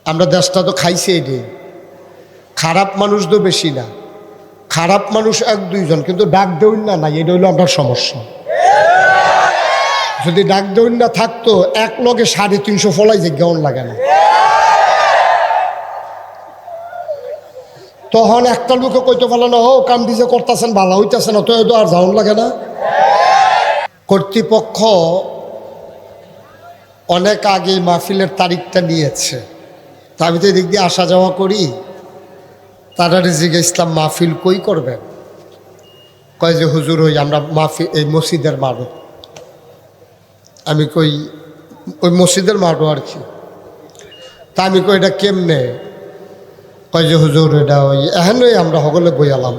আমরা দেশটা তো খাইছি এটি। খারাপ মানুষ তো বেশি না, খারাপ মানুষ এক দুইজন, কিন্তু ডাক দেউন না নাই, এটা হইলো আমরা সমস্যা। যদি ডাক দেউন না থাকতো এক লগে 350 ফলাই যে গেউন লাগে না। তখন একটা লোকে কইতে পারলো না, ও কাম দিছে করতেছেন ভালো হইতেছে না, তো আর যাওন লাগে না। কর্তৃপক্ষ অনেক আগে মাহফিলের তারিখটা নিয়েছে, তা আমি তো এদিক দিয়ে আসা যাওয়া করি। তারা রিজিকে ইসলাম মাহফিল কই করবেন? কয় যে হুজুর ওই আমরা মাহফিল এই মসজিদের মারো। আমি কই ওই মসজিদের মারো আর কি। তা আমি কই এটা কেমনে? কয় যে হুজুর এটা ওই এহেনই আমরা সকলে বইয়ালাম।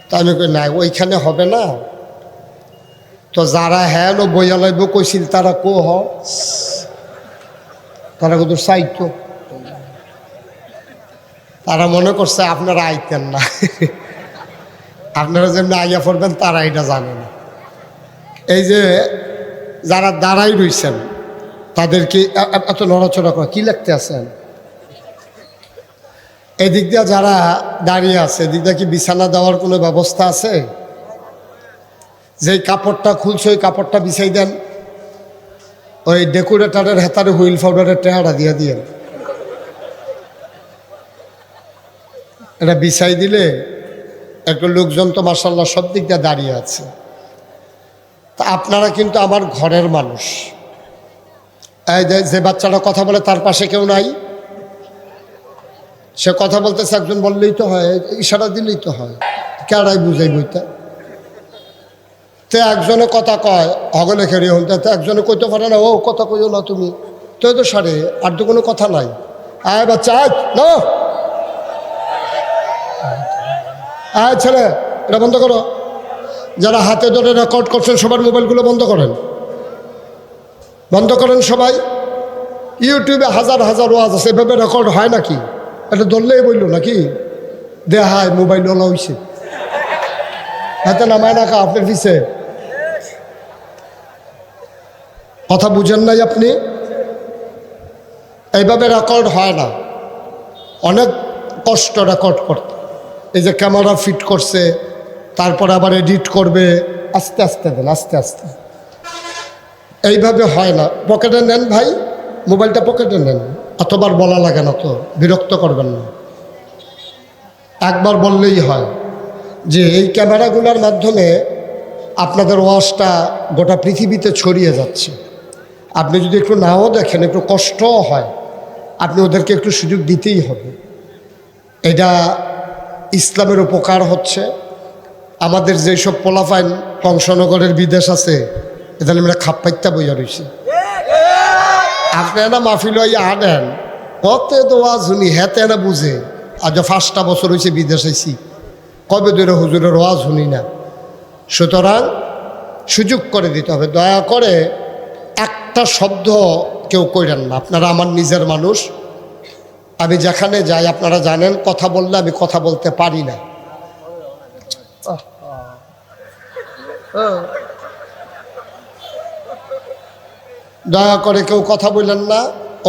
তা আমি কই না, ওইখানে হবে না। তো যারা হ্যাঁ বইয়া লাগব কইছিল তারা কো হ, তারা কত চাইতো। তারা মনে করছে আপনারা আইতেন না, আপনারা যেমনি আইয়া পড়বেন তারা এটা জানে না। এই যে যারা দাঁড়াই রইছেন তাদেরকে এত নড়াচড়া করে কি লিখতে আছেন? এদিক দিয়ে যারা দাঁড়িয়ে আছে এদিক দিয়ে কি বিছানা দেওয়ার কোনো ব্যবস্থা আছে? যেই কাপড়টা খুলছে ওই কাপড়টা বিছাই দেন, ওই ডেকোরেটারের হেতারে হুইল পাউডারের টেহারা দিয়ে দিয়ে এটা বিছাই দিলে একটা লোকজন তো মাশাআল্লাহ সব দিক দিয়ে দাঁড়িয়ে আছে। তা আপনারা কিন্তু আমার ঘরের মানুষ। এই যে বাচ্চাটা কথা বলে তার পাশে কেউ নাই, সে কথা বলতেছে, একজন বললেই তো হয়, ইশারা দিলেই তো হয়, কেডাই বুঝাই বইটা। তে একজনে কথা কয় হগলে খেয়ে হন, তো একজনে কইতে পারে না, ও কথা কইও না তুমি, তো সারে আর তো কোনো কথা নাই। আয় বাচ্চা আয় না, আয় ছেলে এটা বন্ধ করো। যারা হাতে ধরে রেকর্ড করছেন সবার মোবাইলগুলো বন্ধ করেন, বন্ধ করেন সবাই। ইউটিউবে হাজার হাজার ওয়াজ আছে, এভাবে রেকর্ড হয় নাকি? এটা ধরলেই বলল নাকি দেহায় মোবাইল ওলা হইছে, হাতে নামায় নাকা আপনার পিছে। কথা বুঝেন নাই আপনি? এইভাবে রেকর্ড হয় না, অনেক কষ্ট রেকর্ড করতে। এই যে ক্যামেরা ফিট করছে, তারপরে আবার এডিট করবে, আস্তে আস্তে দেন, আস্তে আস্তে। এইভাবে হয় না। পকেটে নেন ভাই, মোবাইলটা পকেটে নেন, এতবার বলা লাগে না তো, বিরক্ত করবেন না, একবার বললেই হয়। যে এই ক্যামেরাগুলোর মাধ্যমে আপনাদের ওয়াজটা গোটা পৃথিবীতে ছড়িয়ে যাচ্ছে। আপনি যদি একটু নাও দেখেন, একটু কষ্টও হয়, আপনি ওদেরকে একটু সুযোগ দিতেই হবে। এটা ইসলামের উপকার হচ্ছে। আমাদের যেসব পোলাফাইন কংসনগরের বিদেশ আছে, এটা আমরা খাপ্পাইত্যা বইয়া রয়েছে। আপনারা মাহফিল হইয়া আনেন, কত তো ওয়াজ শুনি, হেতে না বুঝে। আজ 5টা বছর হয়েছে বিদেশ আইছি, কবে ধরে হুজুরের ওয়াজ শুনি না। সুতরাং সুযোগ করে দিতে হবে। দয়া করে একটা শব্দ কেউ কইরেন না। আপনারা আমার নিজের মানুষ, আমি যেখানে যাই আপনারা জানেন, কথা বললে আমি কথা বলতে পারি না। দয়া করে কেউ কথা বললেন না,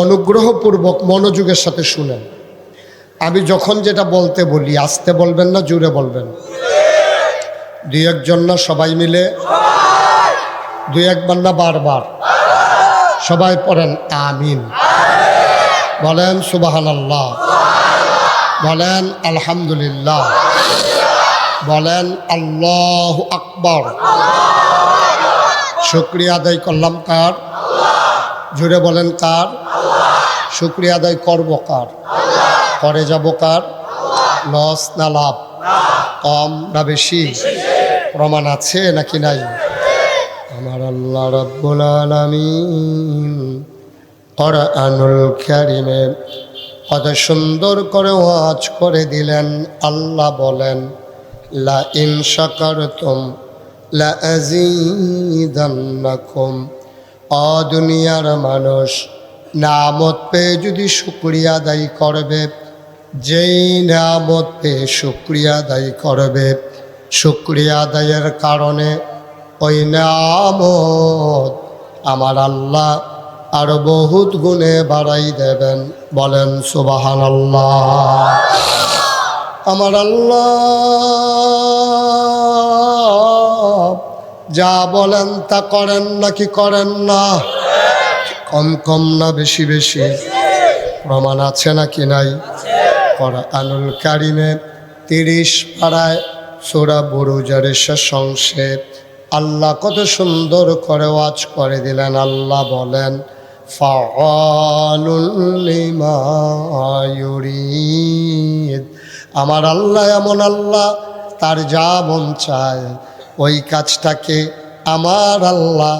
অনুগ্রহপূর্বক মনোযোগের সাথে শুনেন। আমি যখন যেটা বলতে বলি আস্তে বলবেন না, জোরে বলবেন। 2-1 জন না, সবাই মিলে 2-1 বার না, বারবার সবাই পড়েন আমিন, বলেন সুবহানাল্লাহ, বলেন আলহামদুলিল্লাহ, বলেন আল্লাহু আকবার। শুকরিয়া আদায় করলাম কার? জোরে বলেন কার? শুকরিয়া আদায় করব কার? করে যাব কার? লস না লাভ? কম না বেশি? প্রমাণ আছে নাকি নাই? আমার আল্লাহ রাব্বুল আলামিন কোরআনুল কারীমে কত সুন্দর করে ওয়াজ করে দিলেন। আল্লাহ বলেন, লা ইন শাকারতুম লা আযীদান্নাকুম। ও দুনিয়ার মানুষ, নামত পেয়ে যদি শুকরিয়া আদায় করবে, যেই নামত পেয়ে শুকরিয়া আদায় করবে, শুকরিয়া আদায়ের কারণে ওই নামত আমার আল্লাহ আর বহুত গুণে বাড়াই দেবেন। বলেন সুবহানাল্লাহ। আমার আল্লাহ যা বলেন তা করেন নাকি করেন না? কম কম না বেশি বেশি? প্রমাণ আছে নাকি নাই? কোরআনুল কারিমে 30 পারায় সূরা বুরুজের শেষ অংশে আল্লাহ কত সুন্দর করে ওয়াজ করে দিলেন। আল্লাহ বলেন ফাআলুল লিমা ইউরিদ। আমার আল্লাহ এমন আল্লাহ, তার যা মন চায় ওই কাজটাকে আমার আল্লাহ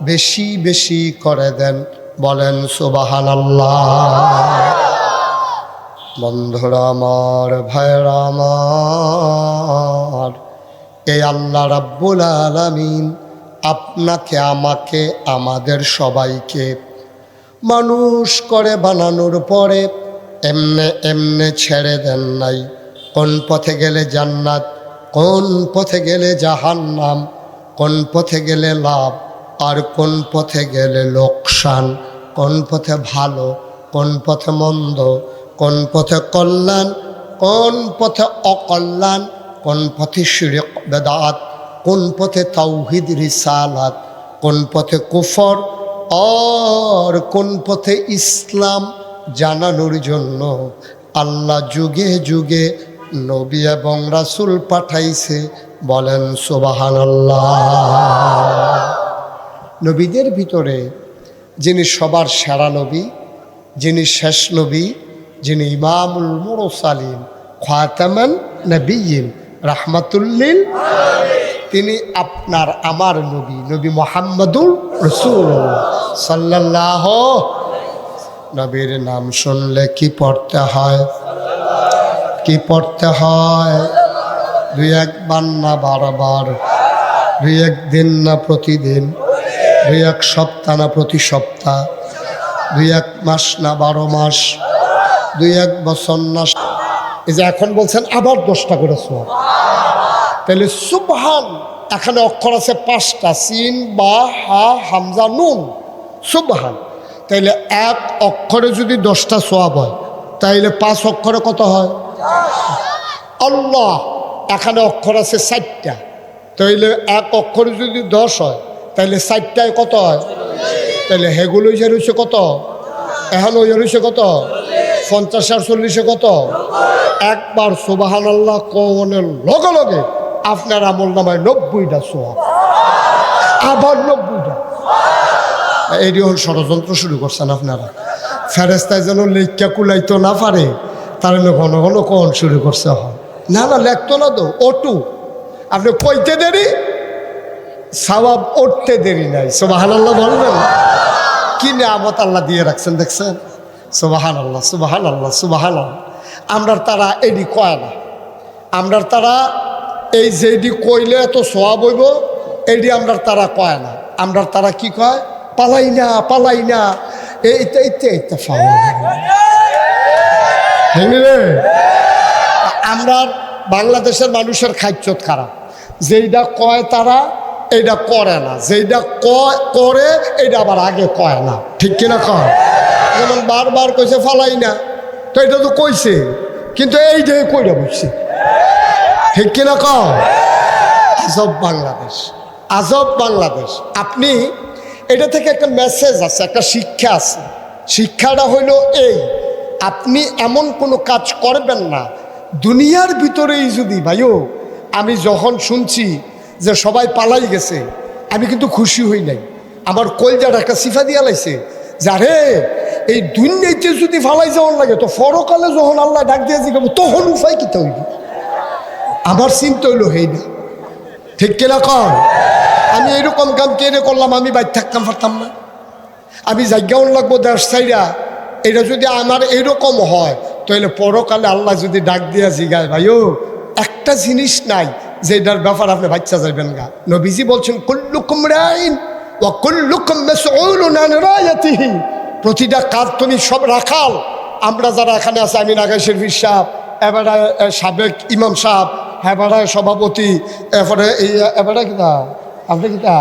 বেশি বেশি করে দেন। বলেন সুবহানাল্লাহ। বন্ধুরা আমার, ভাইরা আমার, এই আল্লাহ রাব্বুল আলামিন আপনাকে, আমাকে, আমাদের সবাইকে মানুষ করে বানানোর পরে এমনে এমনে ছেড়ে দেন নাই। কোন পথে গেলে জান্নাত, কোন পথে গেলে জাহান্নাম, কোন পথে গেলে লাভ আর কোন পথে গেলে লোকসান, কোন পথে ভালো, কোন পথে মন্দ, কোন পথে কল্যাণ, কোন পথে অকল্যাণ, কোন পথে শিরক বেদাত, কোন পথে তাওহীদ রিসালাত, কোন পথে কুফর আর কোন পথে ইসলাম জানানোর জন্য আল্লাহ যুগে যুগে নবী এবং রাসূল পাঠাইছে। বলেন সুবহানাল্লাহ। নবীদের ভিতরে যিনি সবার সেরা নবী, যিনি শেষ নবী, যিনি ইমামুল মুরসালিন, খাতামান নবিয়্যিন, রাহমাতুল লিল আলামিন, তিনি আপনার আমার নবী, নবী মুহাম্মদুর রাসূলুল্লাহ সাল্লাল্লাহু। নবীর নাম শুনলে কি পড়তে হয়? কি পড়তে হয়? 2-1 বার না 12 বার? 2-1 দিন না প্রতিদিন? 2-1 সপ্তাহ না প্রতি সপ্তাহ? 2-1 মাস না 12 মাস? 2-1 বছর না? এই যে এখন বলছেন আবার 10টা করে সওয়াব, তাহলে সুবহান এখানে অক্ষর আছে 5টা, সিন, বা, হা, হামজা, নুন, সুবহান। তাইলে এক অক্ষরে যদি 10টা সওয়াব হয় তাইলে 5 অক্ষরে কত হয়? আল্লাহ এখানে অক্ষর আছে 4টা, তাইলে এক অক্ষরে যদি 10 হয় তাইলে 4টায় কত হয়? তাইলে হেগুলো রয়েছে কত? এখন ওই রয়েছে কত? 50 আর 40 কত? একবার সুবহানাল্লাহ কওনের লগে লগে আপনার আমল নামায় 90টা সওয়াব, আবার 90টা। এই হল ষড়যন্ত্র শুরু করছেন আপনারা। ফেরেস্তায় যেন লেখা কুলাইতো না পারে তার ঘন ঘন কোন শুরু করছে। হয় না, না লেখতো না তো, ওটু আপনি কইতে দেরি, সওয়াব উঠতে দেরি নাই। সুবহানাল্লাহ বলবেন। কি নিয়ামত আল্লাহ দিয়ে রাখছেন দেখছেন? সুবহানাল্লাহ, সুবহানাল্লাহ, সুবহানাল্লাহ। আমরার তারা এডি কয় না, আমরার তারা এই যেডি কইলে এত সওয়াব হইব এডি আমরার তারা কয় না। আমরার তারা কি কয়? পালাই না, পালাই না, এইটা এইটা এইটা আমরা বাংলাদেশের মানুষের খাইচ্ছত খারাপ, যেইটা কয় তারা এইটা করে না, যেইটা করে এইটা আবার আগে কয় না। ঠিক কিনা কয়? যেমন বারবার কইছে ফালাই না, তো এটা তো কইছে কিন্তু এই যে কইরা বসছে। ঠিক কিনা কয়? আজব বাংলাদেশ, আজব বাংলাদেশ। আপনি এটা থেকে একটা মেসেজ আছে, একটা শিক্ষা আছে। শিক্ষাটা হইল এই, আপনি এমন কোনো কাজ করবেন না দুনিয়ার ভিতরেই যদি, ভাইও আমি যখন শুনছি যে সবাই পালাই গেছে আমি কিন্তু খুশি হই নাই। আমার কলজাটা একটা সিফা দিয়া লাইছে যারে এই দুনিয়াতে যদি ফালাই যাওয়ার লাগে তো পরকালে যখন আল্লাহ ডাক দিয়ে জিগাবো তখন উপায় কিতে হইব। আমার চিন্তা হইল হেই না। ঠিক কিনা কন? আমি এরকম কাম কেনে করলাম, আমি বাইর থাকতাম পারতাম না। আমি জায়গাও লাগবো দেশ সাইডা, এটা যদি আমার এরকম হয় তাহলে পরকালে আল্লাহ যদি ডাক দিয়া জিগায় ভাইও একটা জিনিস নাই যেটার ব্যাপার আপনি বাচ্চা যাবেন গা। নবীজি বলছেন কুল্লুকুম রাইন ওয়া কুল্লুকুম মাসউলুন আন রায়াতিহি, প্রতিটা কাজ তুমি সব রাখাল। আমরা যারা এখানে আছে, আমি নাগাই শরীফ সাহেব, এবারে সাবেক ইমাম সাহেব, এবারে সভাপতি, এরপরে এই এবারে কিনা আপনি কিনা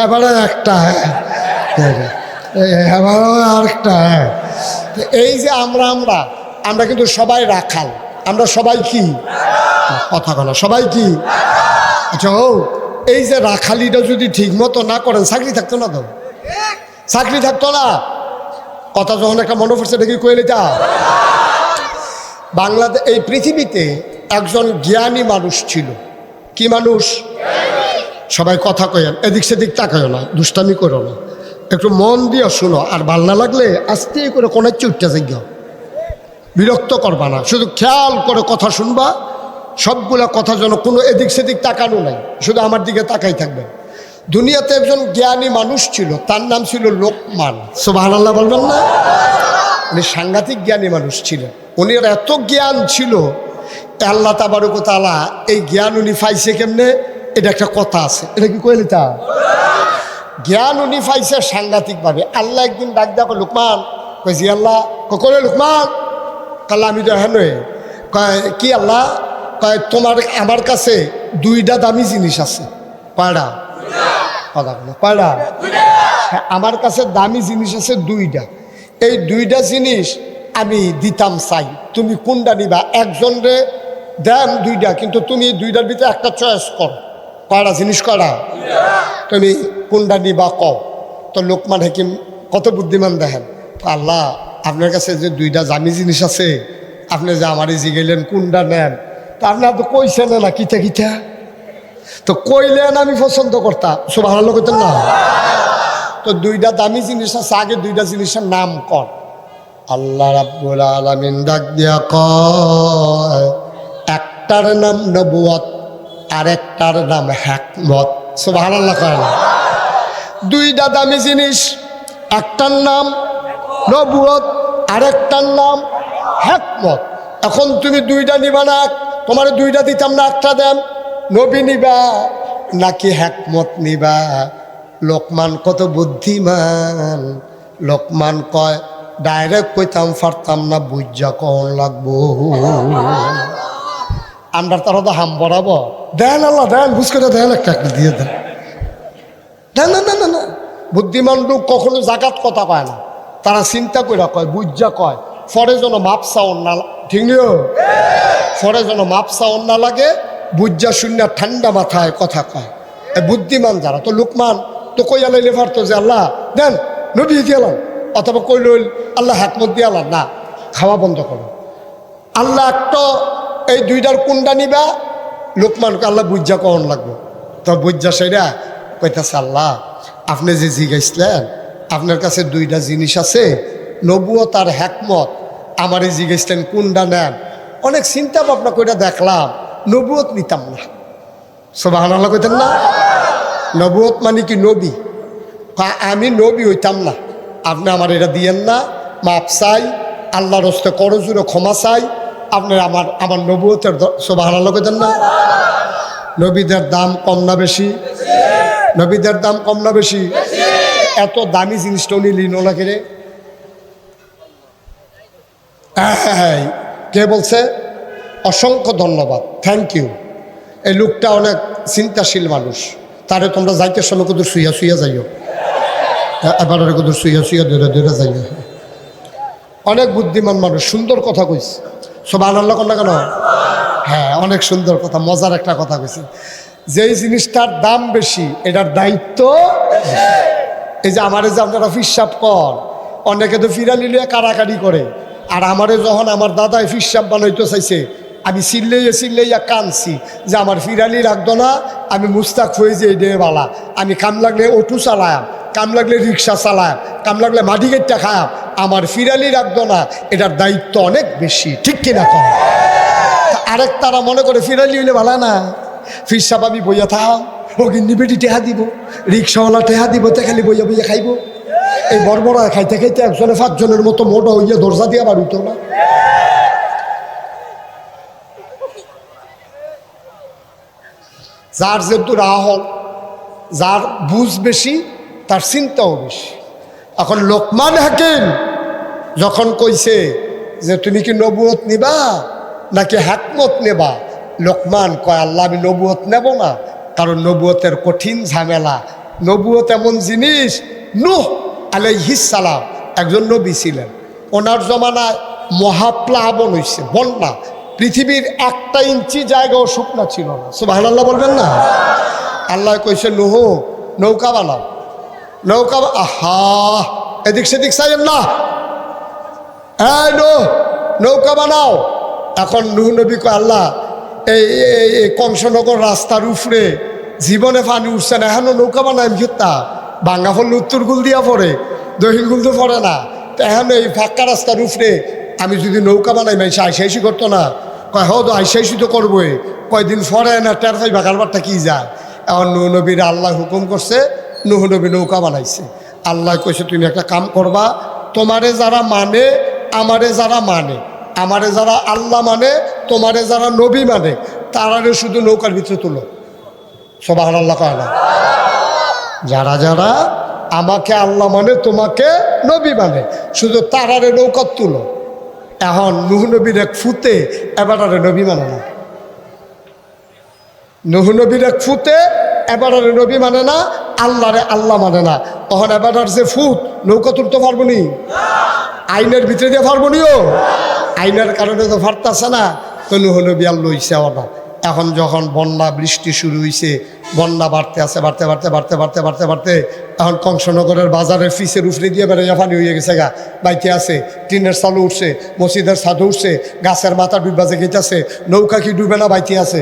এবারে একটা আরেকটা, হ্যাঁ। তো এই যে আমরা আমরা আমরা কিন্তু সবাই রাখাল, আমরা সবাই কি কথা বলা, সবাই কি? আচ্ছা ও, এই যে রাখালিটা যদি ঠিক মতো না করেন চাকরি থাকতো না তো, চাকরি থাকতো না। কথা যখন একটা মনে পড়ছে দেখি কইলেটা, বাংলাদেশ এই পৃথিবীতে একজন জ্ঞানী মানুষ ছিল। কি মানুষ? সবাই কথা কয়েন, এদিক সেদিক তাকায় না, দুষ্টামি করো না, একটু মন দিয়ে শোনো, আর ভাল না লাগলে আস্তে করে কোনো চুটটা যাইগ, বিরক্ত করবা না, শুধু খেয়াল করে কথা শুনবা। সবগুলা কথা যেন কোনো এদিক সেদিক তাকানো নাই, শুধু আমার দিকে তাকাই থাকবে। দুনিয়াতে একজন জ্ঞানী মানুষ ছিল, তার নাম ছিল লোকমান। সুবহানাল্লাহ বলবেন না? উনি সাংঘাতিক জ্ঞানী মানুষ ছিলেন। উনি এত জ্ঞান ছিল, আল্লাহ তাবারক ওয়া তাআলা এই জ্ঞান উনি পাইছে কেমনে, এটা একটা কথা আছে, এটা কি কইলি তা? জ্ঞান উনি পাইছে সাংঘাতিকভাবে। আল্লাহ একদিন ডাক দেখো, লোকমান, কই জি আল্লাহ। কলে লোকমান, কাল্লা আমি তো হ্যাঁ নয়। কয় কি আল্লাহ? কয় তোমার আমার কাছে দুইটা দামি জিনিস আছে। কয়টা? কথা বলো, কয়টা? হ্যাঁ, আমার কাছে দামি জিনিস আছে দুইটা। এই দুইটা জিনিস আমি দিতাম চাই, তুমি কোনটা নিবা? একজন রে দেন দুইটা, কিন্তু তুমি দুইটার ভিতরে একটা চয়েস কর। কয়টা জিনিস? কয়টা? তুমি কোনটা নিবা কও। তো লোকমান হাকিম কত বুদ্ধিমান দেখেন, আল্লাহ আপনার কাছে যে দুইটা দামি জিনিস আছে, আপনি যে আমারই জিগাইলেন কোনটা নেন, তা আপনার তো কইছেন না কিতা কিতা, তো কইলেন আমি পছন্দ করতাম। সুবহানাল্লাহ কইতেন না? তো দুইটা দামি জিনিস আছে, আগে দুইটা জিনিসের নাম কর। আল্লাহ রাব্বুল আলামিন ডাক দিয়া কয়, একটার নাম নবুয়ত, আরেকটার নাম হিকমত। সুবহানাল্লাহ কয় না? দুইটা দামি জিনিস, একটার নাম নবুয়ত, আরেকটার নাম হিকমত। এখন তুমি দুইটা নিবা না, তোমার দুইটা দিতাম না, একটা দেন। নবী নিবা নাকি হিকমত নিবা? লোকমান কত বুদ্ধিমান। লোকমান কয়, ডাইরেক্ট কইতাম পারতাম না, বুঝা কন লাগবো। আমরা তারা তো হাম বরাবো, দেন আল্লাহ দেন, বুঝ করে দেন, একটা দিয়ে দেন। না না না না না, বুদ্ধিমান লোক কখনো জাগাত কথা কয় না, তারা চিন্তা করে কয়, বুঝা কয়। ফরে যেন মাপ চাওন না, ঠিক নিও, ফরে যেন মাপ চাওন না লাগে, বুঝা শূন্য ঠান্ডা মাথায় কথা কয় বুদ্ধিমান যারা। তো লোকমান তো কই আলাইলে পারতো যে আল্লাহ দেন, নবী দিয়ালাম, অথবা কইল আল্লাহ হিকমত দিয়ালাম, না, খাওয়া বন্ধ করো। আল্লাহ একটা এই দুইটার কোনটা নিবা? লোকমানকে আল্লাহ বুঝা কখন লাগবো। তো বুঝা সেটা কইতাছে, আল্লাহ আপনি যে জিজ্ঞাসলেন, আপনার কাছে দুইটা জিনিস আছে, নবুয়ত আর হিকমত, আমারে জিজ্ঞাসলেন কোনটা নেন। অনেক চিন্তা ভাবনা করে দেখলাম নবুয়ত নিতাম না। সুবহানাল্লাহ কইতেন না? নবুয়ত মানে কি? নবী। আমি নবী হইতাম না, আপনি আমার এটা দিয়েন না, মাপ চাই, আল্লাহর হস্তে করজুরে ক্ষমা চাই, আপনি আমার নবুয়তের। সুবহানাল্লাহ কইতেন না? নবীদের দাম কম না বেশি? নবীদের দাম কম না বেশি? এত দামি জিনিসটা উনি লিন না কেড়ে। কে বলছে? অসংখ্য ধন্যবাদ, থ্যাংক ইউ। এই লোকটা অনেক চিন্তাশীল মানুষ, তারে তোমরা যাইতে সময় কুদুর শুইয়া শুইয়া যাইও, এবার কুদুর শুইয়া শুইয়া দূরে দূরে যাইও। অনেক বুদ্ধিমান মানুষ, সুন্দর কথা কইছে। সুবহানাল্লাহ কন না কেন? হ্যাঁ, অনেক সুন্দর কথা, মজার একটা কথা কইছে। যেই জিনিসটার দাম বেশি, এটার দায়িত্ব। এই যে আমারে যে আপনারা ফিসাব কর, অনেকে তো ফিরালি লিয়ে কারাকারি করে, আর আমারে যখন আমার দাদাই ফিসাব বানাইতে চাইছে, আমি চিল্লাইয়া কানছি যে আমার ফিরালি রাখতো না, আমি মুস্তাক হয়ে যে ডে বালা, আমি কাম লাগলে অটো চালায়াম, কাম লাগলে রিক্সা চালায়াম, কাম লাগলে মাটি গেটটা খায়াম, আমার ফিরালি রাখতো না, এটার দায়িত্ব অনেক বেশি, ঠিক কিনা কম? আরেক তারা মনে করে ফিরালি হইলে ভালো না, ফিরসাব আমি বইয়া থাম, ওগিন্নি বেটি টেহা দিব, রিক্সাওয়ালা টেহা দিব, তে খালি বইয়া বইয়া খাইব। এই বড় খাইতে খাইতে একজনে 5 জনের মতো মোটা হইয়া দরজা দিয়া বাড়িত না। যার যেহেতু রাহল, যার বুঝ বেশি, তার চিন্তাও বেশি। এখন লোকমান হাকিম যখন কইছে যে তুমি কি নবুয়ত নিবা নাকি হিকমত নেবা, লোকমান কয়, আল্লাহ আমি নবুয়ত নেব না, কারণ নবুয়তের কঠিন ঝামেলা। নবুয়ত এমন জিনিস, নূহ আলাইহিস সালাম একজন নবী ছিলেন। ওনার জমানায় মহাপ্লাবন হয়েছে, বন্যা, পৃথিবীর 1 ইঞ্চি জায়গাও শুকনা ছিল না। সুবহানাল্লাহ বলবেন না? আল্লাহ কইছে নূহ নৌকা বানাও, নৌকা। আহা, এদিক সেদিক চাইেন না, এই নৌকা বানাও। এখন নূহ নবী কয় আল্লাহ এই কংসনগর রাস্তার উপরে জীবনে পানি উঠছে না, এখনো নৌকা বানাই ভিত্তা ভাঙ্গা ফল উত্তর গুল দিয়া পড়ে, দক্ষিণ গুল তো পড়ে না, তো এখন এই ফাঁকা রাস্তার উপরে আমি যদি নৌকা বানাই মাইসে আইসাইসি করতো না? কয় হ তো আইসাইসি তো করবোই, কয়দিন পরে না টের পাই বাকালবারটা কি যায়। এখন নূহ নবীর আল্লাহ হুকুম করছে, নূহ নবী নৌকা বানাইছে। আল্লাহ কইছে তুমি একটা কাম করবা, তোমারে যারা মানে, আমারে যারা মানে, আমারে যারা আল্লাহ মানে, তোমারে যারা নবী মানে, তারারে শুধু নৌকার ভিতরে তুলো। সুবহানাল্লাহ কয় না? যারা যারা আমাকে আল্লাহ মানে, তোমাকে নবী মানে, শুধু তারারে নৌকা তুলো। এখন নূহ নবীর এক ফুতে এবারে নবী মানে না, নূহ নবীর এক ফুতে এবারে নবী মানে না, আল্লাহরে আল্লাহ মানে না। তখন এবার যে ফুট নৌকা তুলতে পারবো নি? আইনের ভিতরে দিয়ে পারবো নিও, আইনের কারণে তো ফারতাছে না। তো নূহ নবী আর লইছে না। এখন যখন বন্যা বৃষ্টি শুরু হয়েছে, বন্যা বাড়তে আছে, বাড়তে বাড়তে বাড়তে বাড়তে বাড়তে বাড়তে এখন কংসনগরের বাজারের ফিসের উফরে দিয়ে বেড়ে পানি হয়ে গেছে গা, বাইতে আছে, টিনের চালু উঠছে, মসজিদের ছাদে উঠছে, গাছের মাথা ডুববা যে গেছে। নৌকা কি ডুবে না? বাইতে আছে,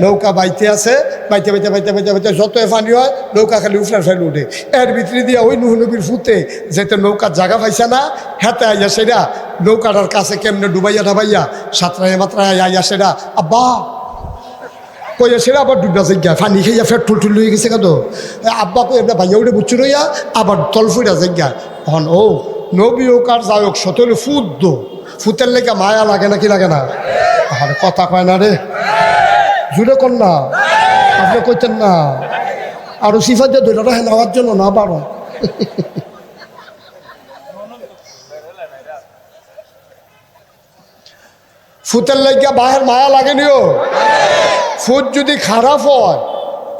নৌকা বাইতে আছে, বাইতে বাইতে বাইতে বাইতে বাইতে যত পানি হয় নৌকা খালি উফরে ফেলে উঠে। এর ভিতরে দিয়ে ওই নূহ নবীর ফুতে যেতে নৌকার জায়গা পাইছে না, হেতে আইয়া সেটা নৌকাটার কাছে কেমনে ডুবাইয়া ডাবাইয়া সাঁতরাইয়া মাত্রায় আইয়া সেটা আব্বা কইয়া সেটা আবার ডুবা যাইয়া পানি খাইয়া ফের ঠুল হয়ে গেছে কত। আব্বা কই একটা ভাইয়া উঠে বুচ্ছু রইয়া আবার তল ফুটা যাইয়া। তখন ও নবী হোক আর যাই হোক সতলে ফুট দো, ফুতের লেগে মায়া লাগে নাকি লাগে না? আরে কথা কয় না রে, জুড়ে কর না, আপনি কইতেন না আরো সিফাত দিয়ে ধরে রাখেন হওয়ার জন্য না পারো। ফুতের লাগিয়া বাহের মায়া লাগেনিও। ফুট যদি খারাপ হয়,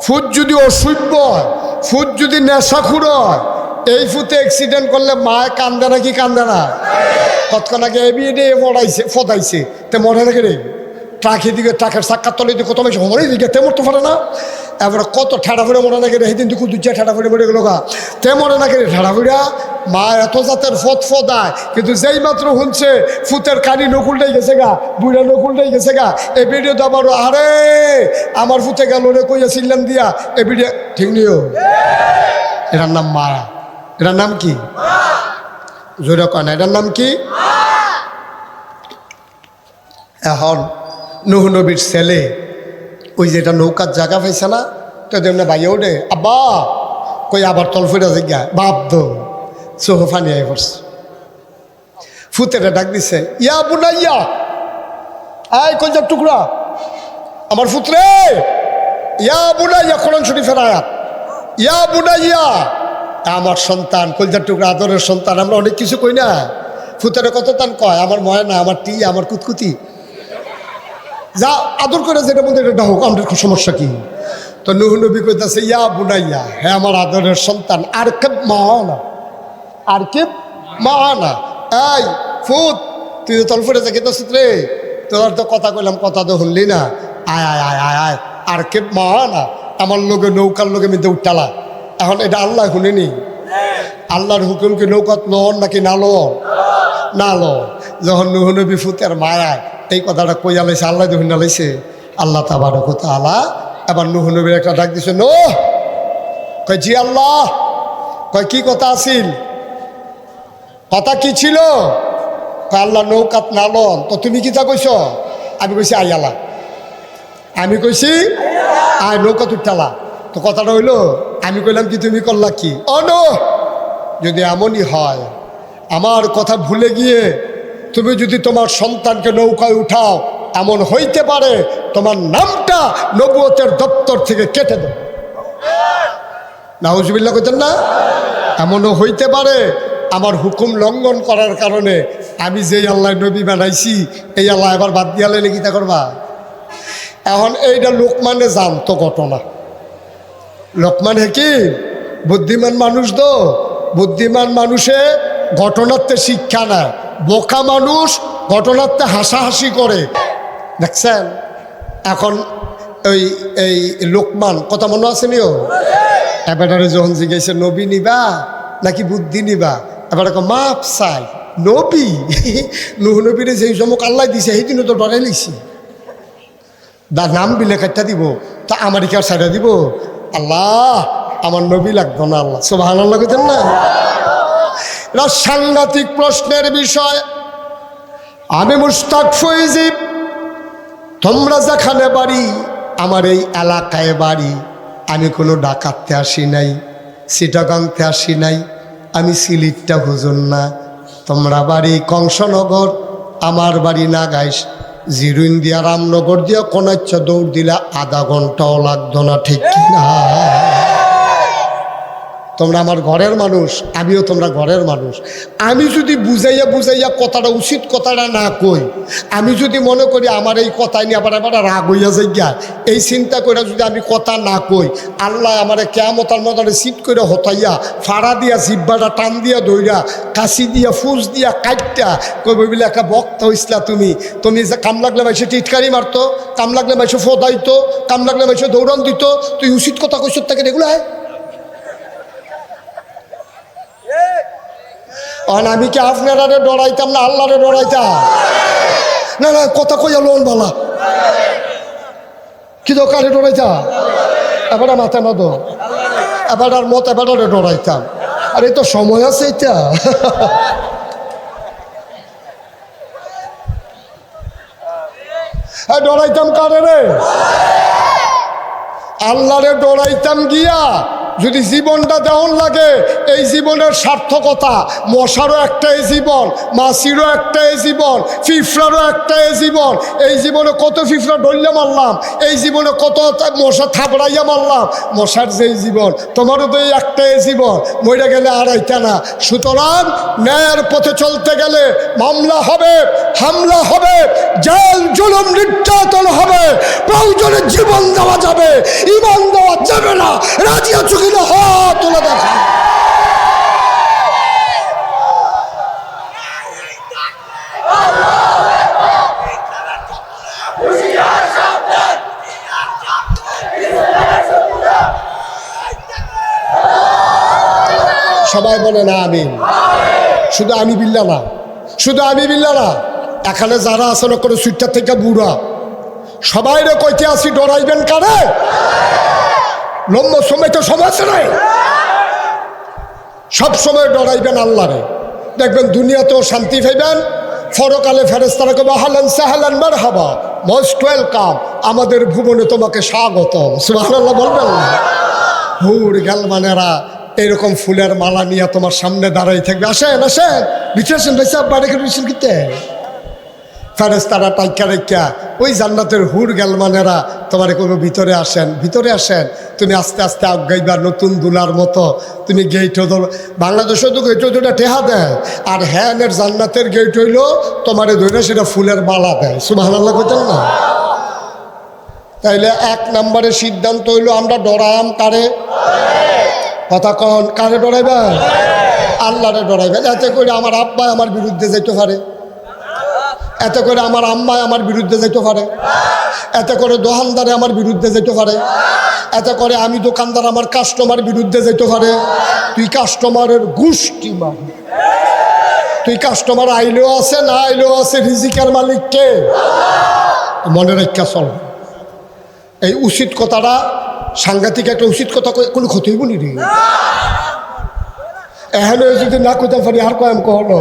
ফুট যদি অসভ্য হয়, ফুট যদি নেশাখুর হয়, এই ফুতে অ্যাক্সিডেন্ট করলে মায় কান্দে নাকি কান্দে না? কতক্ষণ আগে এবিএডে ফদাইছে তে মরে নাকি রে? ট্রাকের দিকে ট্রাকের চাক্কার তলে দিকে কত বেশি মরে দিকে তে মরতে পারে না? এবার কত ঠেড়া ফুড়ে মরে নাকি রে? সেদিন দুঃখ দুচ্ছা ঠেড়া ফুড়ে মরে গেল গা, তে মরে নাকি রে? ঠেড়া ফুড়া মা এত জাতের ফদায়, কিন্তু যেই মাত্র শুনছে ফুতের কানি নকুলটাই গেছে গা, বুড়া নকুলটাই গেছে গা, এ ভিডিও তো আবার আরে আমার ফুতে গেল রে কইয়া ছিলেন দিয়া এ ভিডিও ঠিক নিও। এটার নাম মায়া। এটার নাম কি? জোরে কয় না, এটার নাম কি? এখন নূহ নবীর ছেলে ওই যেটা নৌকার জায়গা পাইছে না, তো তেমনি ভাইয়া ওঠে আব্বা কই আবার তল ফুটা জিজ্ঞা বাপ দো চোখ ফানি আই পড়ছে। ফুতেরা ডাক দিছে ইয়া বুনাইয়া, আয় কলজার টুকরা আমার ফুতরে, ইয়া বুনাইয়া কোরআন শরীফের আয়াত, ইয়া বুনাইয়া আমার সন্তান, কলজার টুকরা, আদরের সন্তান। আমরা অনেক কিছু কই না, ফুতেরা কত তান কয় আমার ময়না, আমার টি, আমার কুতকুতি, যা আদর করে যেটা বলতে এটা হোক, আমাদের সমস্যা কি? তো নূহ নবী কইতাছে ইয়া বুনাইয়া, হ্যাঁ আমার আদরের সন্তান, আর কেব মাওয়ানা, আর কেব মাওয়ানা। এই ফুত তুই তো তল ফুটে যাকে তো সূত্রে তোর তো কথা কইলাম, কথা তো শুনলি না, আয় আয় আয় আয় আয় আর কেব মাওয়ানা, আমার লোকে নৌকার লোকে মিলতে উঠালা। এখন এটা আল্লাহ শুনেনি? আল্লাহর হুকুম কি নৌকাত লন নাকি না লন? না লন। যখন নূহ নবী ফুতের মায়ায় এই কথাটা কইয়া লাইছে, আল্লাহ যখন লাইছে, আল্লাহ তাবারক ওয়া তাআলা এবার নূহ নবীর একটা ডাক দিছে, নূহ কয় জি আল্লাহ। কয় কি কথা আছিল? কথা কি ছিল? কয় আল্লাহ নৌকাত না লন, তো তুমি কি তা কইছ? আমি কইছি আই আল্লাহ, আমি কইছি আয় নৌকাত উঠালা। তো কথাটা হইলো আমি কইলাম কি তুমি করলা কি? যদি এমনই হয় আমার কথা ভুলে গিয়ে তুমি যদি তোমার সন্তানকে নৌকায় উঠাও, এমন হইতে পারে তোমার নামটা নবুয়তের দপ্তর থেকে কেটে দেব। নাউজুবিল্লাহ কইতেন না? এমনও হইতে পারে আমার হুকুম লঙ্ঘন করার কারণে আমি যেই আল্লাহ নবী বানাইছি এই আল্লাহ এবার বাদ দিয়ালে লিখিতা করবা। এখন এইটা লোকমানে জানতো ঘটনা, লোকমান হাকিম বুদ্ধিমান মানুষ তো বুদ্ধিমান মানুষে ঘটনাতে শিক্ষা নেয়, বোকা মানুষ ঘটনাতে হাসাহাসি করে। দেখছেন এখন ওই এই লোকমান কথা মনে আসেনিও, এবারে যখন জিজ্ঞেসে নবী নিবা নাকি বুদ্ধি নিবা, এবারে মাপ চাই নবী নুহ নবীরে যেই চমক আল্লাহ দিছে সেই দিনও তো ডরাই লিছি, নাম বিলে কাটটা দিব তা আমেরিকার সাইডে দিব, আল্লাহ আমার নবী লাগতো না, আল্লাহ সুবহানাল্লাহ কইতেন না। এটা সাংঘাতিক প্রশ্নের বিষয়। আমি মুশতাক ফৈজি, তোমরা যেখানে বাড়ি, আমার এই এলাকায় বাড়ি, আমি কোনো ডাকাততে আসি নাই, চিটাগাংতে আসি নাই, আমি সিলিটটা হুজুর না। তোমরা বাড়ি কংসনগর, আমার বাড়ি নাগাইশ, জিরুইন দিয়া রামনগর দিয়া কোনো ইচ্ছা দৌড় দিলা আধা ঘন্টাও লাগতো না, ঠিক কিনা? তোমরা আমার ঘরের মানুষ, আমিও তোমরা ঘরের মানুষ। আমি যদি বুঝাইয়া বুঝাইয়া কথাটা উচিত কথাটা না কই, আমি যদি মনে করি আমার এই কথাই নিয়ে আবার আবার রাগ হইয়া যাইয়া, এই চিন্তা করে যদি আমি কথা না কই, আল্লাহ আমার কেয়ামতার মতনে সিট করে হতাইয়া ফাড়া দিয়া জিব্বাটা টান দিয়া দইরা কাশি দিয়া ফুস দিয়া কাটটা কইব বলে একটা বক্তা হইসলা তুমি, তুমি যে কাম লাগলে মাইসে টিটকারি মারতো, কাম লাগলে মাইসে ফোদাইতো, কাম লাগলে মাইসে দৌড়ান দিত, তুই উচিত কথা কইস তাকে এগুলো হয়। আমি কি আপনারা ডরাইতাম না আল্লাহরে ডরাইতাম? না না কথা কইয়া লোন বালা কি দোকানে ডরাইতাম, এবার মাথা মতো এবার আর মত এবারে ডরাইতাম। আর এই তো সময় আছে এটা ডরাইতাম কারে রে? আল্লাহরে ডরাইতাম গিয়া যদি জীবনটা দেওয়ান লাগে, এই জীবনের সার্থকতা, মশারও একটাই জীবন, মাছিরও একটাই জীবন, ফিফড়ারও একটাই জীবন। এই জীবনে কত ফিফড়া ডললে মারলাম, এই জীবনে কত মশা থাবড়াইয়া মারলাম, মশার যেই জীবন, তোমারও তো এই একটাই জীবন, মরে গেলে আর আইতা না। সুতরাং ন্যায়ের পথে চলতে গেলে মামলা হবে, হামলা হবে, জেল জুলুম নির্যাতন হবে, প্রয়োজনে জীবন দেওয়া যাবে, ইমান দেওয়া যাবে না। রাজি আছো কিনা? হাত তুলে দেখা। সবাই বলে না আমিন। শুধু আমি বিল্লা না, শুধু আমি বিল্লা না, এখানে যারা আসলে করে সুইটার থেকে বুড়া সবাই রে কইতে আসি ডরাইবেন কারে? লম্বা সময় তো সময় আছে নাই, সব সময় ডরাইবেন আল্লাহরে। দেখবেন দুনিয়াতেও শান্তি পাইবেন, পরকালে ফেরেশতারা কইবে আহলান সাহলান মারহাবা, মোস্ট ওয়েলকাম, আমাদের ভুবনে তোমাকে স্বাগতম। সুবহানাল্লাহ বলবেন না? হুর গালমানেরা এরকম ফুলের মালা নিয়ে তোমার সামনে দাঁড়াই থাকবে, আসেন আসেন বিচেছেন ভাই সাহেব বাড়ি করে বিচেন কিতে। ফেরেশতারা টাইকা রেখা ওই জান্নাতের হুর গালমানেরা তোমার কোনো ভিতরে আসেন, ভিতরে আসেন। তুমি আস্তে আস্তে আগাইবা নতুন দুলার মতো। তুমি গেট ধর, বাংলাদেশে তো গেট দুটা টেহা দেয়, আর হ্যানের জান্নাতের গেট হইলো তোমারে ধরে সেটা ফুলের মালা দেয়। সুবহানাল্লাহ কইতেন না? তাইলে এক নম্বরে সিদ্ধান্ত হইলো আমরা ডরায়াম কারে? কথা কন, কারে ডরাইবেন? আল্লাহরে ডরাইবেন। এতে করে আমার আব্বা আমার বিরুদ্ধে যাইতে পারে, এতে করে আমার আম্মায় আমার বিরুদ্ধে যেতে পারে, এতে করে দোকানদারে আমার বিরুদ্ধে যেতে পারে, এতে করে আমি দোকানদার আমার কাস্টমার বিরুদ্ধে যেতে পারে। তুই কাস্টমারের গোষ্ঠী মার, তুই কাস্টমার আইলেও আছে না আইলেও আছে, রিজিকের মালিক কে? মনে রেখা চল। এই উচিত কথাটা সাংঘাতিক একটা উচিত কথা, কোনো ক্ষতি হইব নি রে? এখানে যদি না কইতাম পারি আর কয়াম কহলো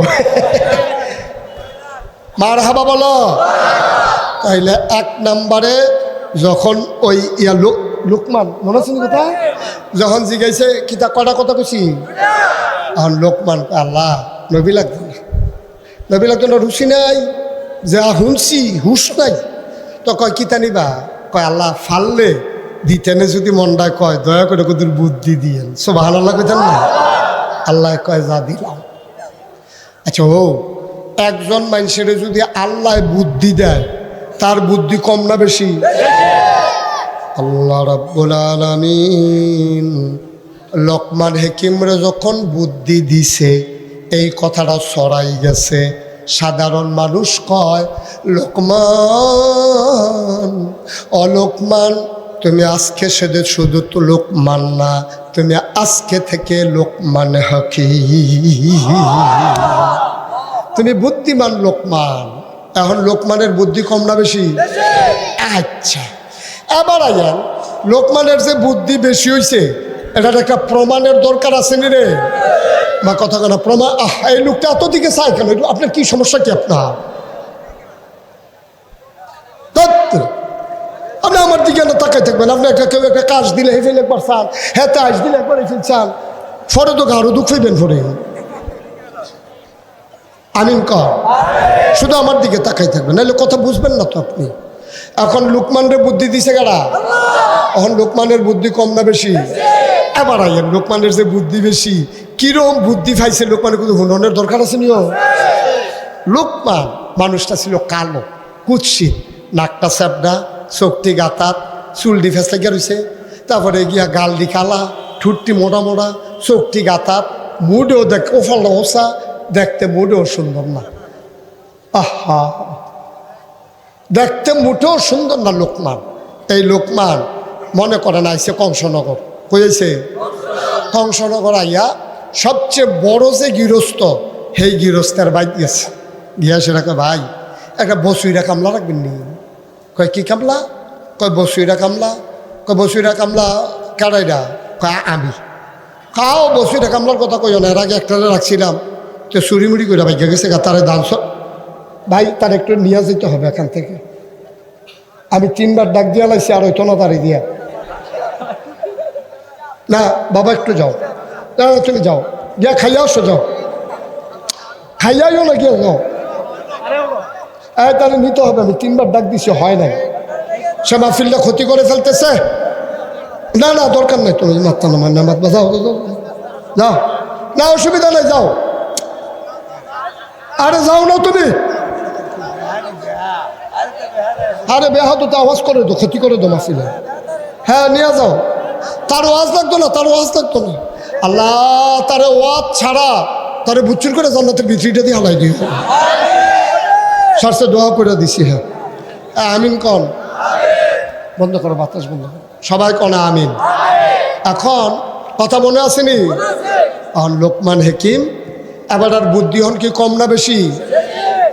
মার হাবা বলো। তাইলে এক নম্বরে যখন ওই ইয়া লোকমান মনে আছে কথা, যখন জিগাইছে কিতা কটা কথা কইছি, এখন লোকমান আল্লাহ নবী লাগতো না, নবী লাগতো না, রুচি নাই, যা শুনছি হুশ নাই। তো কয় কিতা নিবা? কয় আল্লাহ ফাললে দিতেনে যদি মনটায় কয় দয়া করে কদুর বুদ্ধি দিয়েন। সুবহানাল্লাহ কইতেন না? আল্লাহ কয় যা দিলাম। আচ্ছা ও একজন মানুষের যদি আল্লাহ বুদ্ধি দেয়, তার বুদ্ধি কম না বেশি? আল্লাহ রাব্বুল আলামিন লোকমান হাকিমরে যখন বুদ্ধি দিছে এই কথাটা ছড়াই গেছে। সাধারণ মানুষ কয় লোকমান, লোকমান তুমি আজকে সেদে শুধু তো লোকমান না, তুমি আজকে থেকে লোকমান হাকিম, তুমি বুদ্ধিমান লোকমান। এখন লোকমানের বুদ্ধি কম না বেশি? আচ্ছা, এবার আইয়ান লোকমানের যে বুদ্ধি বেশি হয়েছে এটার একটা প্রমাণের দরকার আছে নি রে? বা কথা কেনা প্রমাণ? এই লোকটা এত দিকে চাই কেন? আপনার কি সমস্যা কি? আপনার আপনি আমার দিকে না তাকাই থাকবেন। আপনি একটা কেউ একটা কাজ দিলে হেফেল একবার চান, হ্যাঁ তাজ দিলে একবার হেফেল চান, ফরে তো আরো দুঃখ হইবেন ফরে। আমিন কর, শুধু আমার দিকে তাকাই থাকবেন, নাহলে কথা বুঝবেন না তো আপনি। এখন লোকমানের বুদ্ধি দিছে কারা? এখন লোকমানের বুদ্ধি কম না বেশি? এবার আইয়েন লোকমানের যে বুদ্ধি বেশি, কিরম বুদ্ধি পাইছে লোকমানের কিন্তু হুননের দরকার আছে নিও। লোকমান মানুষটা ছিল কালো, কুৎসিত, নাকটা স্যাপডা, চোখটি গাতাত, চুলটি ফেসলা গিয়া রয়েছে, তারপরে গিয়া গালটি কালা, ঠুটটি মোটা মোটা, চোখটি গাতাত, মুডেও দেখ ওফাল্লা ওসা, দেখতে মুডেও সুন্দর না। আহা, দেখতে মুঠেও সুন্দর না লোকমান। এই লোকমান মনে করেন আইসে কংসনগর, কইছে কংসনগর আইয়া সবচেয়ে বড় যে গৃহস্থ, সেই গৃহস্থের বাইক গেছে, গিয়া সেটাকে ভাই একটা বসুইরা কামলা রাখবেন নি? কয় কি কামলা? কয় বসুইরা কামলা। কয় বসুইরা কামলা কারাইরা? কয় আমি। কাও বসুইরা কামলার কথা কইও না, এর আগে একটা রাখছিলাম তো চুরিমুড়ি করে ভাই গেছে গা, তারে দান ভাই তার একটু নিয়ে যেতে হবে এখান থেকে। আমি 3 বার ডাক দিয়া লাইছি আর হইতো না তারে দিয়া। না বাবা একটু যাও, না তুমি যাও, গিয়া খাইয়া আসো, যাও খাইয়াইও না, গিয়া যাও। তাহলে নিতে হবে, আমি 3 বার ডাক দিছি, হয় নাই। সে মাহফিলটা ক্ষতি করে ফেলতেছে। না না দরকার নাই, তুমি মাত্রা নামার না মাতবা, যাও যাও, না অসুবিধা নাই, যাও। আরে যাও না তুমি, আরে বেহাত তো আওয়াজ করে দো, ক্ষতি করে দো মাহফিলে। হ্যাঁ নিয়ে যাও, তার ওয়াজ লাগতো না, তার ওয়াজ লাগতো না। আল্লাহ তারে ওয়াজ ছাড়া তারে বুচ্চুর করে জান্নাতের বিচরিটা দিয়ে হালাই দিও। সারসে দোয়া করে দিছি। হ্যাঁ আমিন কন, বন্ধ করো বাতাস বন্ধ করো, সবাই কনে আমিন। এখন কথা মনে আসেনি? এখন লোকমান হাকিম এবার আর বুদ্ধি হন কি কম না বেশি?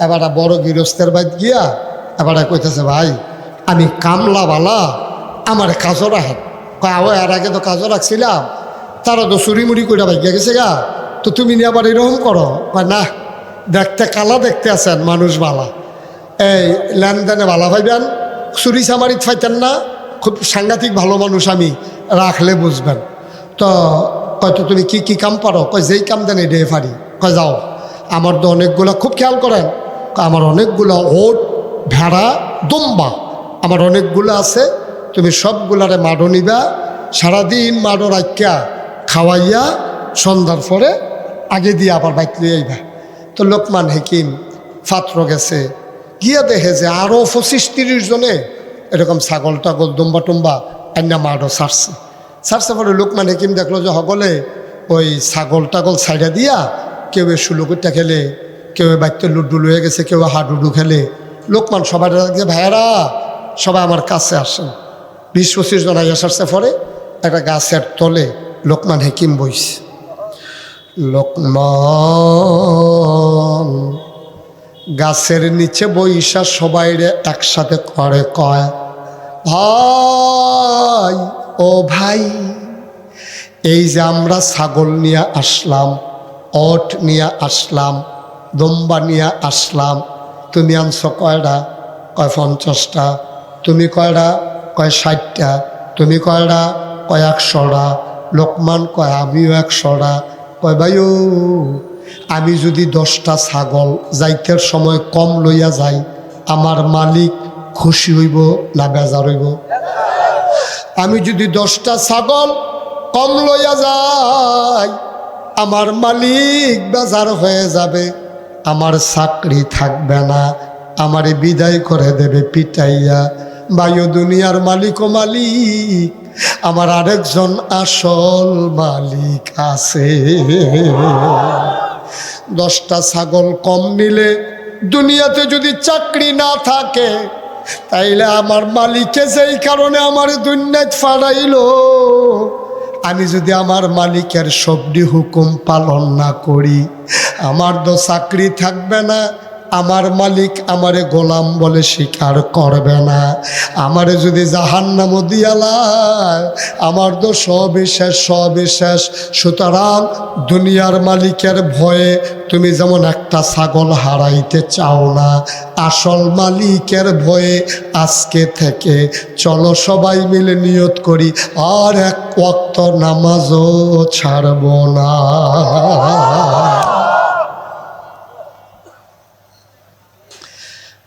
এবার বড় গৃহস্থের বাইত গিয়া এবার কইতেছে ভাই আমি কামলাওয়ালা, আমার কাজও রাখেন। কয় এর আগে তো কাজও রাখছিলাম, তারা তো চুরিমুড়ি করে ভাইয়া গেছে গা, তো তুমি নিয়ে আবার এরকম করো? কয় না, দেখতে কালা দেখতে আছেন, মানুষ বালা, এই লেনদেনে বালা ভাইবেন, চুরি চামারিত ফাইতেন না, খুব সাংঘাতিক ভালো মানুষ, আমি রাখলে বুঝবেন। তো হয়তো তুমি কি কি কাম পারো? কয় যেই কাম দেন এটাই পারি। কয় যাও, আমার তো অনেকগুলো, খুব খেয়াল করেন, আমার অনেকগুলো ওট, ভেড়া, দুম্বা আমার অনেকগুলো আছে, তুমি সবগুলারে মাডো নিবা, সারাদিন মাডো রাখিয়া খাওয়াইয়া সন্ধ্যার পরে আগে দিয়ে আবার বাইক লিয়ে আইবা। তো লোকমান হাকিম ফাত্র গেছে, গিয়া দেখে যে আরও 25-30 জনে এরকম ছাগল টাগল দুম্বা টুম্বা আন্না মাডো ছাড়ছে পরে লোকমান হাকিম দেখলো যে সকলে ওই ছাগল টাগল ছাইড়া দিয়া কেউ সুলুকুটা খেলে, কেউ বাইকতে লুডু লয়ে গেছে, কেউ হাডুডু খেলে। লোকমান সবাই দিয়ে ভাইয়েরা সবাই আমার কাছে আসেন। 20-25 জন আইয়া সারছে পরে একটা গাছের তলে লোকমান হাকিম বইছে। লোকমান গাছের নিচে বইসা সবাইরে একসাথে করে কয়, ভাই ও ভাই, এই যে আমরা ছাগল নিয়ে আসলাম, ওট নিয়ে আসলাম, দম্বা নিয়ে আসলাম, তুমি আনছো কয়টা? কয় 50টা। তুমি কয়টা? কয় 60টা। তুমি কয়টা? কয় 100টা। লোকমান কয় আমিও 100টা। কয় ভাইও, আমি যদি 10টা ছাগল যাইতের সময় কম লইয়া যাই, আমার মালিক খুশি হইব না বেজার হইব? আমি যদি 10টা ছাগল কম লইয়া যাই, আমার মালিক বেজার হয়ে যাবে, আমার চাকরি থাকবে না, আমারে বিদায় করে দেবে পিটাইয়া। ভাইও দুনিয়ার মালিক ও মালিক, আমার আরেকজন আসল মালিক আছে। 10টা ছাগল কম নিলে দুনিয়াতে যদি চাকরি না থাকে, তাইলে আমার মালিকে যেই কারণে আমার দুনিয়াত ফাড়াইল, আমি যদি আমার মালিকের সবটি হুকুম পালন না করি, আমার তো চাকরি থাকবে না। আমার মালিক আমারে গোলাম বলে স্বীকার করবে না। আমারে যদি জাহান্নামে দিয়ালায়, আমার তো সবই শেষ। সুতরাং দুনিয়ার মালিকের ভয়ে তুমি যেমন একটা ছাগল হারাইতে চাও না, আসল মালিকের ভয়ে আজকে থেকে চলো সবাই মিলে নিয়ত করি, আর এক ওয়াক্ত নামাজও ছাড়ব না।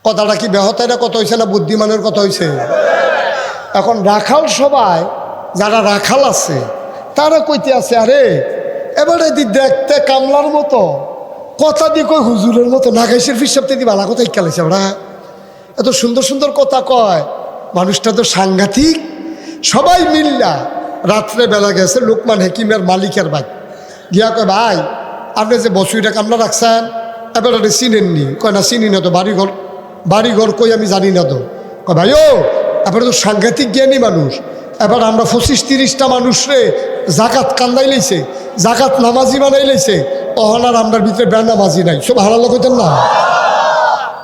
কথাটা কি বেহতাইরা কথা হয়েছে না বুদ্ধিমানের কথা হয়েছে? এখন রাখাল সবাই যারা রাখাল আছে তারা কইতে আছে, আরে এবারে দেখতে কামলার মতো, কথা দিয়ে কই হুজুরের মতো, নাগাইশের ফিসাবতে দি বালা কথা ইকালাইছে। ওরা এত সুন্দর কথা কয়, মানুষটা তো সাংঘাতিক। সবাই মিল্লা রাত্রে বেলা গেছে লোকমান হাকিমের মালিকের ভাই গিয়া কয়, ভাই আপনি যে বছরটা কামলা রাখছেন এবারে চিনেননি? কয় না চিনি না তো, বাড়িঘর কই আমি জানি না তো। কয় ভাই ও এবারে তো সাংঘাতিক জ্ঞানী মানুষ, এবার আমরা 25-30টা মানুষ রে জাকাত কান্দাই লাইছে, জাকাত নামাজি বানাই লাইছে, অহনার আমরার ভিতরে বেনামাজি নাই, সব হারালো কইতেন না।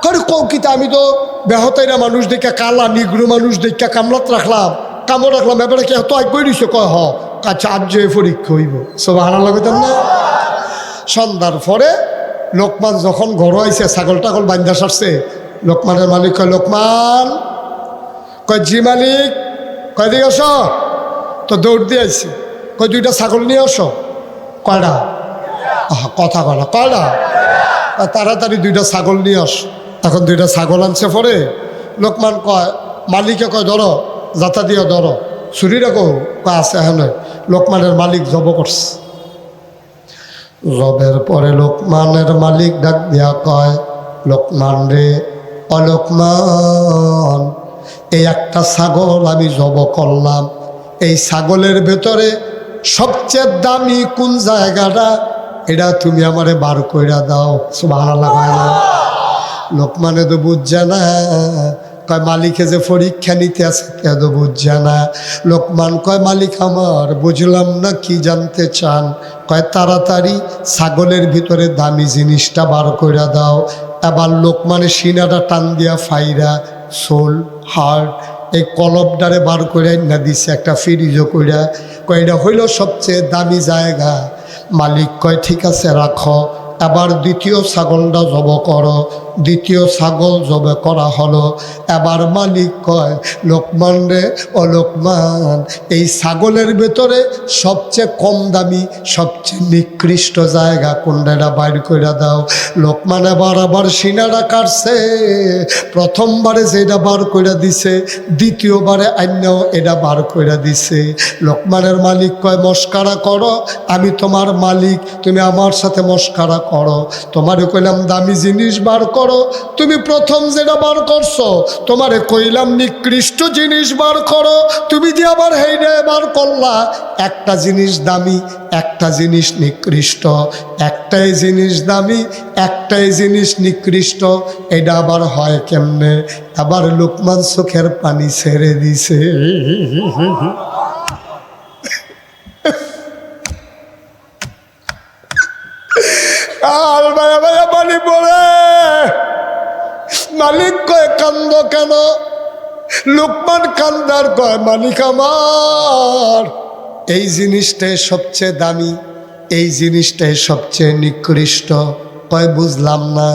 আরে কৌকিতা আমি তো বেহতাইরা মানুষ দেখা, কালা নিগ্রো মানুষ দেখা কামলাত রাখলাম, কামড় রাখলাম, এবারে কে তো আগ বই দিছে? কয় হ, কাছে আজ যে পরীক্ষা হইব, সব হারালো কইতেন না। সন্ধ্যার পরে লোকমান যখন ঘর আইছে, ছাগল টাগল বান্ধা সারছে, লোকমানের মালিক কয়, লোকমান কয়, জি মালিক। কয় দিকে আস? তো দৌড় দিয়ে আইছে। কয় 2টা ছাগল নিয়ে আসো। কয়টা? কথা কয় না, কয়টা? তাড়াতাড়ি 2টা ছাগল নিয়ে আস। এখন 2টা ছাগল আনছে পরে লোকমান কয়, মালিকে কয়, ধরো যাতা দিয়ে ধরো, ছুরি রাখো। কয় আছে হ্যাঁ। লোকমানের মালিক জব করছে। জবের পরে লোকমানের মালিক ডাক দিয়া কয়, লোকমান রে, অলোকমান, এই একটা ছাগল আমি জব করলাম, এই ছাগলের ভেতরে সবচেয়ে দামি কোন জায়গাটা, এটা তুমি আমারে বার কইরা দাও। সুবহানাল্লাহ। লোকমানে তো বুঝছে না, কয় মালিকে যে পরীক্ষা নিতে আছে তে তো বুঝছে না। লোকমান কয়, মালিক আমার বুঝলাম না, কি জানতে চান? কয় তাড়াতাড়ি ছাগলের ভিতরে দামি জিনিসটা বার কইরা দাও। আবার লোকমানের সিনাটা টান দিয়া ফাইরা সোল হার্ট এই কলবডারে বার করে না দিছে একটা ফ্রিজও কইরা। কয় এটা হইল সবচেয়ে দামি জায়গা। মালিক কয় ঠিক আছে রাখো। এবার দ্বিতীয় ছাগলটা জব করো। দ্বিতীয় ছাগল জবে করা হলো। এবার মালিক কয়, লোকমান রে, ও লোকমান, এই ছাগলের ভেতরে সবচেয়ে কম দামি সবচেয়ে নিকৃষ্ট জায়গা কোনটা বাইর করে দাও। লোকমান আবার সিনারা কাটছে। প্রথমবারে যেটা বার করে দিছে, দ্বিতীয়বারে অন্যও এটা বার করে দিছে। লোকমানের মালিক কয়, মস্কারা করো, আমি তোমার মালিক, তুমি আমার সাথে মস্কারা করো। তোমারে কইলাম দামি জিনিস বার করো, তুমি প্রথম যেটা বার করছো। তোমারে কইলাম নিকৃষ্ট জিনিস বার করো, তুমি যে আবার হেইডে বার করলা। একটা জিনিস দামি, একটা জিনিস নিকৃষ্ট, একটাই জিনিস দামি, একটাই জিনিস নিকৃষ্ট, এটা আবার হয় কেমনে? আবার লোকমান চোখের পানি ছেড়ে দিছে। আর ভাইয়া ভাইয়া পানি পড়ে। মালিক কয়, কান্দ কেন? লোকমান কান্দার কয়, মালিক আমার এই জিনিসটাই সবচেয়ে দামি, এই জিনিসটাই সবচেয়ে নিকৃষ্ট। কয় বুঝলাম না।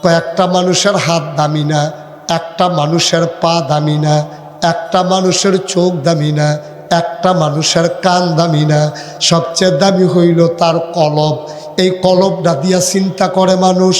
কয় একটা মানুষের হাত দামি না, একটা মানুষের পা দামি না, একটা মানুষের চোখ দামি না, একটা মানুষের কান দামি না, সবচেয়ে দামি হইল তার কলব। এই কলবটা দিয়া চিন্তা করে মানুষ।